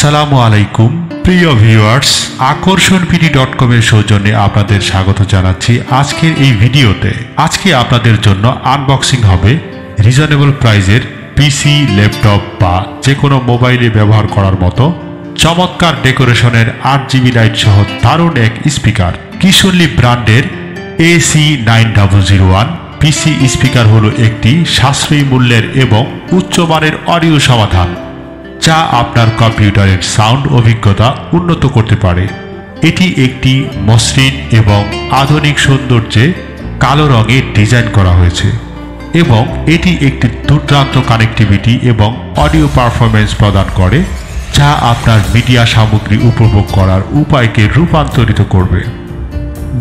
আসসালামু আলাইকুম প্রিয় ভিউয়ার্স, আকর্ষণপিডি.com এর সৌজন্যে আপনাদের স্বাগত জানাচ্ছি আজকের এই ভিডিওতে। আজকে আপনাদের জন্য আনবক্সিং হবে রিজনেবল প্রাইজের পিসি, ল্যাপটপ বা যে কোনো মোবাইলে ব্যবহার করার মতো চমৎকার ডেকোরেশনের 8GB লাইট সহ দারুণ এক স্পিকার। কিশোরলী ব্র্যান্ডের AC9001 পিসি স্পিকার হলো একটি সাশ্রয়ী মূল্যের এবং উচ্চমানের অডিও সমাধান, যা আপনার কম্পিউটারের সাউন্ড অভিজ্ঞতা উন্নত করতে পারে। এটি একটি মসৃণ এবং আধুনিক সৌন্দর্যে কালো রঙে ডিজাইন করা হয়েছে এবং এটি একটি দুর্দান্ত কানেক্টিভিটি এবং অডিও পারফরম্যান্স প্রদান করে, যা আপনার মিডিয়া সামগ্রী উপভোগ করার উপায়কে রূপান্তরিত করবে।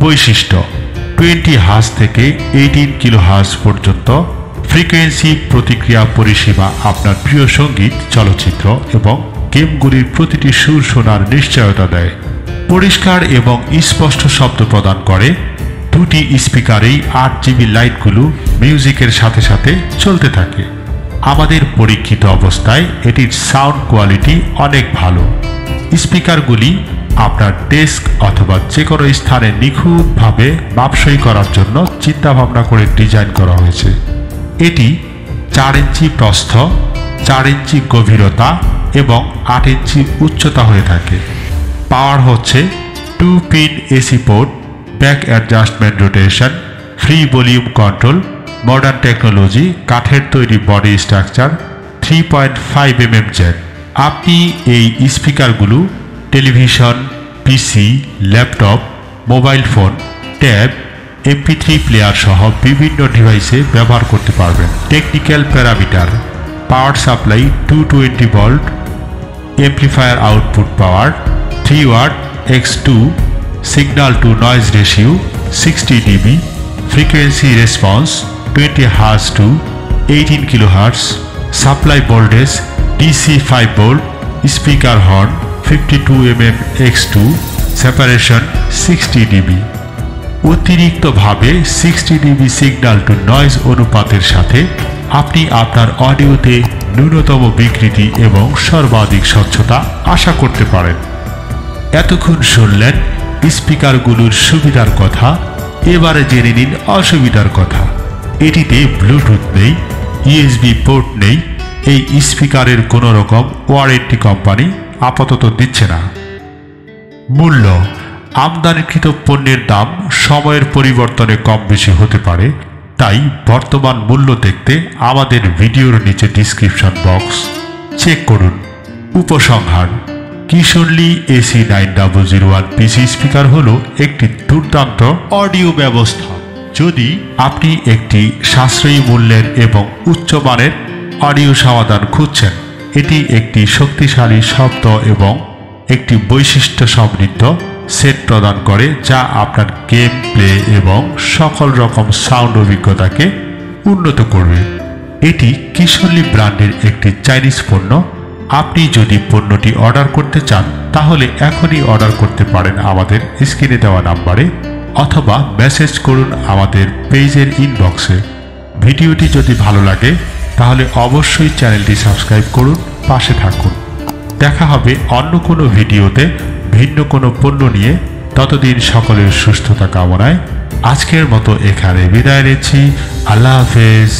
বৈশিষ্ট্য: 20 হার্জ থেকে 18 কিলোহার্জ পর্যন্ত ফ্রিকোয়েন্সি প্রতিক্রিয়া পরিসীমা আপনার প্রিয় সঙ্গীত, চলচ্চিত্র এবং গেমগুলির প্রতিটি সুর শোনার নিশ্চয়তা দেয়। পরিষ্কার এবং স্পষ্ট শব্দ প্রদান করে। দুটি স্পিকারেই 8GB লাইটগুলো মিউজিকের সাথে সাথে চলতে থাকে। আমাদের পরীক্ষিত অবস্থায় এটির সাউন্ড কোয়ালিটি অনেক ভালো। স্পিকারগুলি আপনার ডেস্ক অথবা যে কোনো স্থানে নিখুঁতভাবে মাপসই করার জন্য চিন্তাভাবনা করে ডিজাইন করা হয়েছে। এটি 4 ইঞ্চি প্রস্থ, 4 ইঞ্চি গভীরতা এবং 8 ইঞ্চি উচ্চতা হয়ে থাকে। পাওয়ার হচ্ছে 2 pin AC port, back adjustment rotation, free volume control, modern technology, কাঠের তৈরি বডি স্ট্রাকচার, 3.5mm জ্যাক। আপনি এই স্পিকারগুলো television, PC, laptop, mobile phone, tab, MP3 player সহ বিভিন্ন ডিভাইসে ব্যবহার করতে পারবেন। Technical parameter: power supply 220 volt, amplifier output power 3 watt x2, signal to noise ratio 60 dB, frequency response 20 hertz to 18 kilohertz, supply voltage DC 5 volt, speaker horn 52mm x2, separation 60 dB। অতিরিক্তভাবে 60 dB signal to noise অনুপাতের সাথে আপনি আপনার অডিওতে ন্যূনতম বিকৃতি এবং সর্বাধিক স্বচ্ছতা আশা করতে পারেন। এতক্ষণ শুনলেন স্পিকারগুলোর সুবিধার কথা, এবারে জেনে নিন অসুবিধার কথা। এটিতে ব্লুটুথ নেই, USB পোর্ট নেই। এই স্পিকারের কোনো রকম ওয়ারেন্টি কোম্পানি আপাতত দিচ্ছে না। মূল্য: আমদানিকৃত পণ্যের দাম সময়ের পরিবর্তনে কম বেশি হতে পারে, তাই বর্তমান মূল্য দেখতে আমাদের ভিডিওর নিচে ডিসক্রিপশন বক্স চেক করুন। উপসংহার: কিশোরলী AC9001 পিসি স্পিকার হলো একটি দুর্দান্ত অডিও ব্যবস্থা। যদি আপনি একটি সাশ্রয়ী মূল্যের এবং উচ্চমানের অডিও সমাধান খুঁজছেন, এটি একটি শক্তিশালী শব্দ এবং একটি বৈশিষ্ট্য সমৃদ্ধ সেট প্রদান করে, যা আপনার গেম প্লে এবং সকল রকম সাউন্ড অভিজ্ঞতাকে উন্নত করবে। এটি কিশোরলী ব্র্যান্ডের একটি চাইনিজ পণ্য। আপনি যদি পণ্যটি অর্ডার করতে চান, তাহলে এখনই অর্ডার করতে পারেন আমাদের স্ক্রিনে দেওয়া নাম্বারে, অথবা মেসেজ করুন আমাদের পেজের ইনবক্সে। ভিডিওটি যদি ভালো লাগে তাহলে অবশ্যই চ্যানেলটি সাবস্ক্রাইব করুন, পাশে থাকুন। দেখা হবে অন্য কোনো ভিডিওতে ভিন্ন কোনো পণ্য নিয়ে। ততদিন সকলের সুস্থতা কামনায় আজকের মতো এখানে বিদায় নিচ্ছি। আল্লাহ হাফেজ।